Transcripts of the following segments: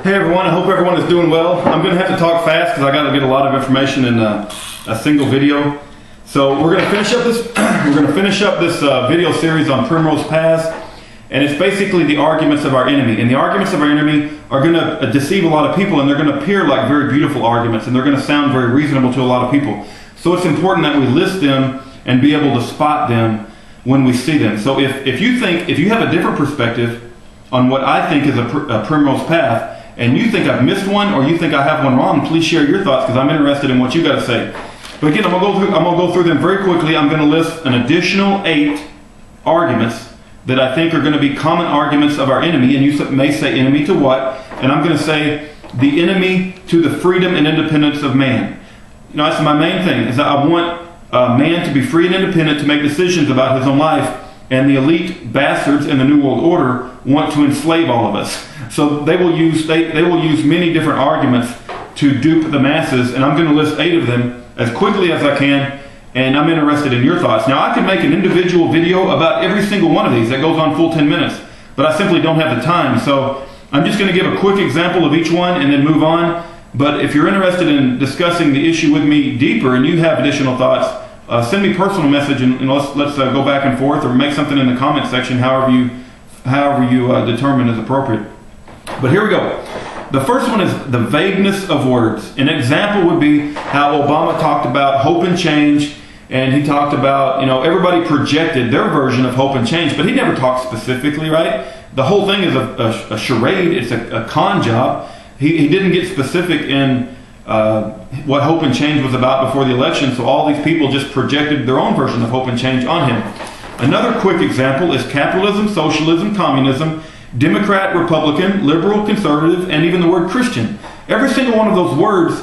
Hey everyone, I hope everyone is doing well. I'm going to have to talk fast because I got to get a lot of information in a single video. So we're going to finish up this video series on Primrose paths, and it's basically the arguments of our enemy. And the arguments of our enemy are going to deceive a lot of people, and they're going to appear like very beautiful arguments, and they're going to sound very reasonable to a lot of people. So it's important that we list them and be able to spot them when we see them. So if you have a different perspective on what I think is a Primrose path, and you think I've missed one, or you think I have one wrong, please share your thoughts because I'm interested in what you got to say. But again, I'm gonna go through them very quickly. I'm going to list an additional 8 arguments that I think are going to be common arguments of our enemy, and you may say enemy to what? And I'm going to say the enemy to the freedom and independence of man. You know, that's my main thing, is that I want man to be free and independent to make decisions about his own life. And the elite bastards in the New World Order want to enslave all of us. So they will use many different arguments to dupe the masses, and I'm going to list 8 of them as quickly as I can, and I'm interested in your thoughts. Now, I could make an individual video about every single one of these that goes on full 10 minutes, but I simply don't have the time. So I'm just going to give a quick example of each one and then move on. But if you're interested in discussing the issue with me deeper and you have additional thoughts, send me a personal message and let's go back and forth, or make something in the comment section, however you determine is appropriate. But here we go. The first one is the vagueness of words. An example would be how Obama talked about hope and change, and he talked about, you know, everybody projected their version of hope and change, but he never talked specifically, right? The whole thing is a charade. It's a con job. He didn't get specific in what hope and change was about before the election, so all these people just projected their own version of hope and change on him. Another quick example is capitalism, socialism, communism, Democrat, Republican, liberal, conservative, and even the word Christian. Every single one of those words,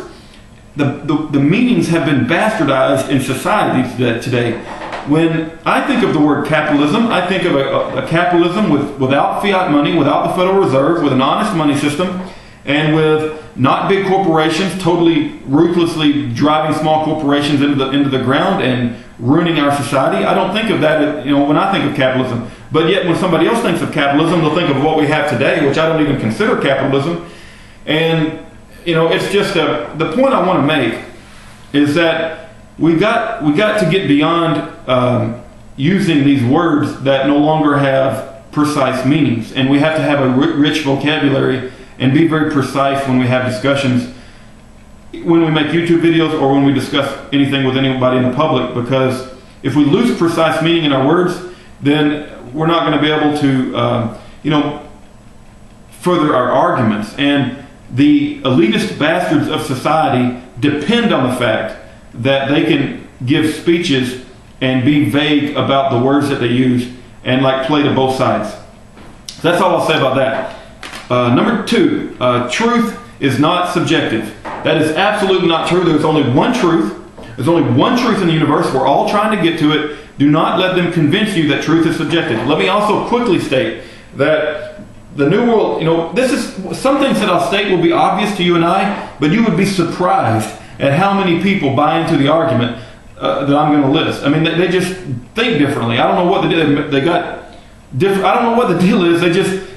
the meanings have been bastardized in society today. When I think of the word capitalism, I think of a capitalism without fiat money, without the Federal Reserve, with an honest money system, and with not big corporations totally ruthlessly driving small corporations into the ground and ruining our society. I don't think of that, you know, when I think of capitalism. But yet when somebody else thinks of capitalism, they'll think of what we have today, which I don't even consider capitalism. And, you know, it's just the point I want to make is that we got to get beyond using these words that no longer have precise meanings, and we have to have a rich vocabulary and be very precise when we have discussions, when we make YouTube videos or when we discuss anything with anybody in the public, because if we lose precise meaning in our words, then we're not going to be able to, you know, further our arguments. And the elitist bastards of society depend on the fact that they can give speeches and be vague about the words that they use and like play to both sides. So that's all I'll say about that. Number 2, truth is not subjective. That is absolutely not true. There's only one truth. There's only one truth in the universe. We're all trying to get to it. Do not let them convince you that truth is subjective. Let me also quickly state that the New World, you know, this is some things that I'll state will be obvious to you and I, but you would be surprised at how many people buy into the argument that I'm going to list. I mean, they just think differently. I don't know what they got different. I don't know what the deal is.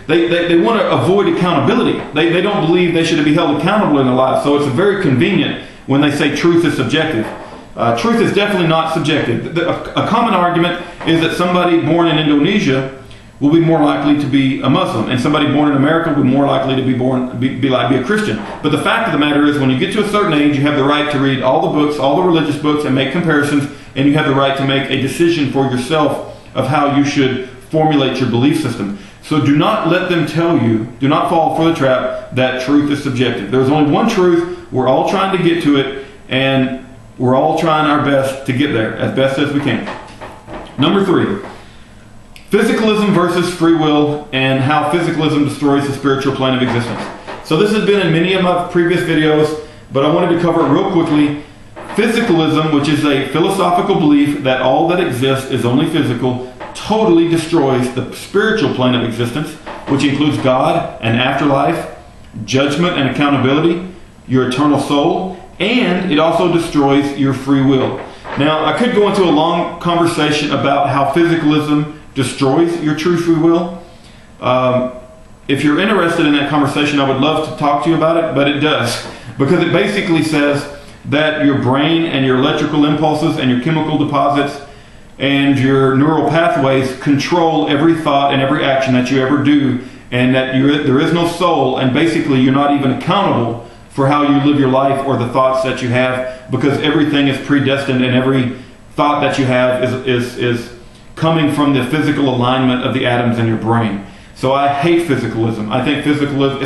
They want to avoid accountability. They don't believe they should be held accountable in their lives. So it's very convenient when they say truth is subjective. Truth is definitely not subjective. A common argument is that somebody born in Indonesia will be more likely to be a Muslim, and somebody born in America will be more likely to be a Christian. But the fact of the matter is, when you get to a certain age, you have the right to read all the books, all the religious books, and make comparisons, and you have the right to make a decision for yourself of how you should formulate your belief system. So do not let them tell you, do not fall for the trap that truth is subjective. There's only one truth. We're all trying to get to it, and we're all trying our best to get there as best as we can. Number 3, physicalism versus free will, and how physicalism destroys the spiritual plane of existence. So this has been in many of my previous videos, but I wanted to cover it real quickly. Physicalism, which is a philosophical belief that all that exists is only physical, totally destroys the spiritual plane of existence, which includes God and afterlife, judgment and accountability, your eternal soul, and it also destroys your free will. Now, I could go into a long conversation about how physicalism destroys your true free will. if you're interested in that conversation, I would love to talk to you about it, but it does. Because it basically says that your brain and your electrical impulses and your chemical deposits and your neural pathways control every thought and every action that you ever do, and that there is no soul, and basically you're not even accountable for how you live your life or the thoughts that you have, because everything is predestined, and every thought that you have is coming from the physical alignment of the atoms in your brain. So I hate physicalism. I think physicalism,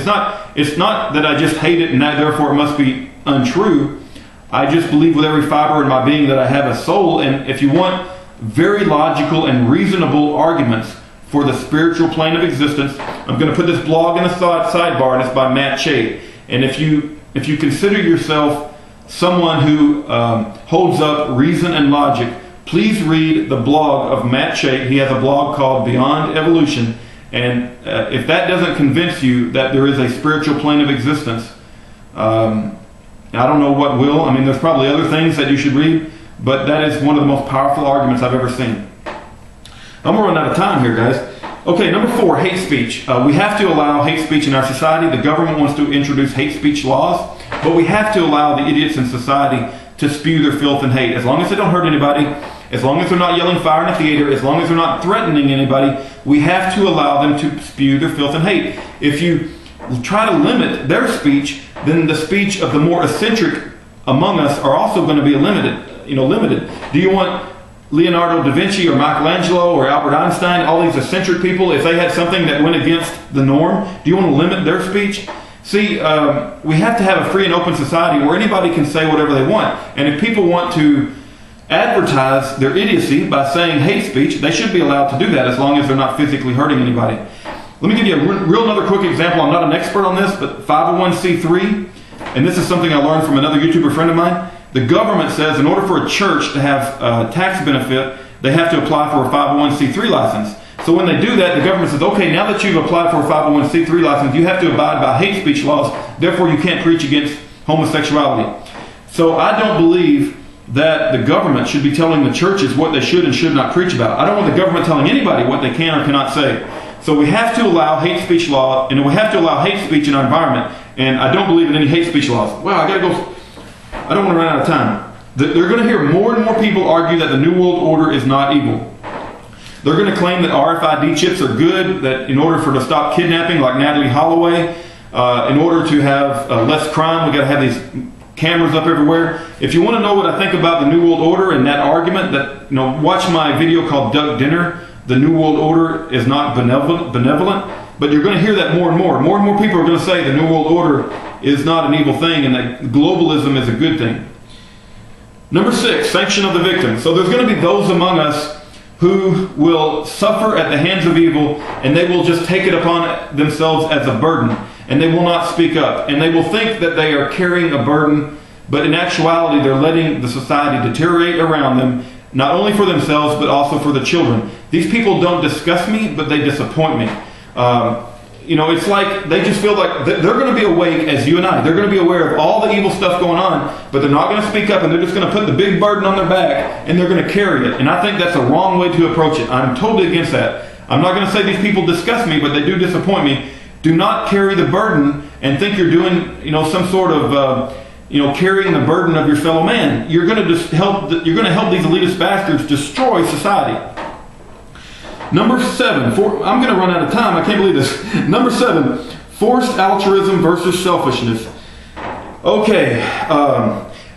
it's not that I just hate it and that therefore it must be untrue. I just believe with every fiber in my being that I have a soul, and if you want very logical and reasonable arguments for the spiritual plane of existence, I'm going to put this blog in the sidebar, and it's by Matt Chait. And if you consider yourself someone who holds up reason and logic, please read the blog of Matt Chait. He has a blog called Beyond Evolution. And if that doesn't convince you that there is a spiritual plane of existence, I don't know what will. I mean, there's probably other things that you should read, but that is one of the most powerful arguments I've ever seen. I'm going to run out of time here, guys. Okay, number 4, hate speech. We have to allow hate speech in our society. The government wants to introduce hate speech laws, but we have to allow the idiots in society to spew their filth and hate. As long as they don't hurt anybody, as long as they're not yelling fire in a theater, as long as they're not threatening anybody, we have to allow them to spew their filth and hate. If you try to limit their speech, then the speech of the more eccentric among us are also going to be limited. Do you want Leonardo da Vinci or Michelangelo or Albert Einstein, all these eccentric people, if they had something that went against the norm, do you want to limit their speech? See, we have to have a free and open society where anybody can say whatever they want. And if people want to advertise their idiocy by saying hate speech, they should be allowed to do that as long as they're not physically hurting anybody. Let me give you another quick example. I'm not an expert on this, but 501c3, and this is something I learned from another YouTuber friend of mine. The government says in order for a church to have tax benefit, they have to apply for a 501c3 license. So when they do that, the government says, okay, now that you've applied for a 501c3 license, you have to abide by hate speech laws, therefore you can't preach against homosexuality. So I don't believe that the government should be telling the churches what they should and should not preach about. I don't want the government telling anybody what they can or cannot say. So we have to allow hate speech law, and we have to allow hate speech in our environment. And I don't believe in any hate speech laws. Well, I gotta go. I don't want to run out of time. They're going to hear more and more people argue that the New World Order is not evil. They're going to claim that RFID chips are good, that in order to stop kidnapping, like Natalie Holloway, in order to have less crime, we've got to have these cameras up everywhere. If you want to know what I think about the New World Order and that argument, watch my video called Duck Dinner. The New World Order is not benevolent. But you're going to hear that more and more. More and more people are going to say the New World Order is not an evil thing and that globalism is a good thing. Number 6, sanction of the victim. So there's going to be those among us who will suffer at the hands of evil, and they will just take it upon themselves as a burden, and they will not speak up. And they will think that they are carrying a burden, but in actuality they're letting the society deteriorate around them, not only for themselves but also for the children. These people don't disgust me, but they disappoint me. It's like they just feel like they're going to be awake as you and I. They're going to be aware of all the evil stuff going on, but they're not going to speak up, and they're just going to put the big burden on their back, and they're going to carry it. And I think that's a wrong way to approach it. I'm totally against that. I'm not going to say these people disgust me, but they do disappoint me. Do not carry the burden and think you're doing, some sort of, carrying the burden of your fellow man. You're going to help these elitist bastards destroy society. Number 7, I'm going to run out of time. I can't believe this. Number 7, forced altruism versus selfishness. Okay,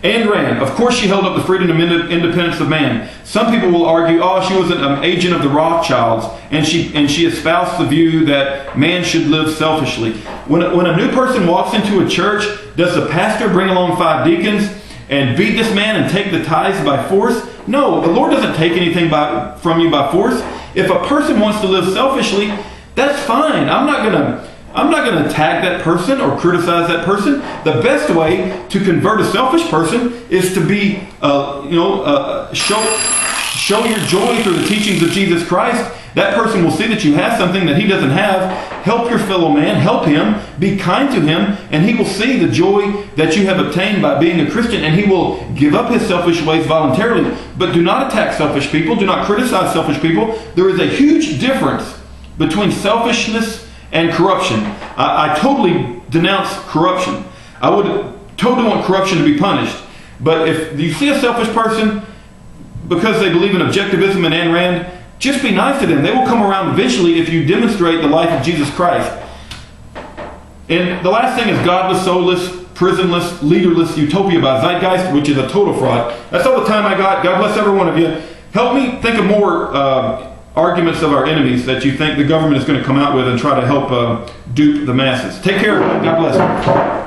Ayn Rand, of course she held up the freedom and independence of man. Some people will argue, she was an agent of the Rothschilds, and she espoused the view that man should live selfishly. When a new person walks into a church, does the pastor bring along 5 deacons and beat this man and take the tithes by force? No, the Lord doesn't take anything from you by force. If a person wants to live selfishly, that's fine. I'm not going to attack that person or criticize that person. The best way to convert a selfish person is to be, show your joy through the teachings of Jesus Christ. That person will see that you have something that he doesn't have. Help your fellow man. Help him. Be kind to him. And he will see the joy that you have obtained by being a Christian. And he will give up his selfish ways voluntarily. But do not attack selfish people. Do not criticize selfish people. There is a huge difference between selfishness and corruption. I totally denounce corruption. I would totally want corruption to be punished. But if you see a selfish person, because they believe in objectivism and Ayn Rand, just be nice to them. They will come around eventually if you demonstrate the life of Jesus Christ. And the last thing is godless, soulless, prisonless, leaderless utopia by Zeitgeist, which is a total fraud. That's all the time I got. God bless every one of you. Help me think of more arguments of our enemies that you think the government is going to come out with and try to help dupe the masses. Take care, everyone. God bless.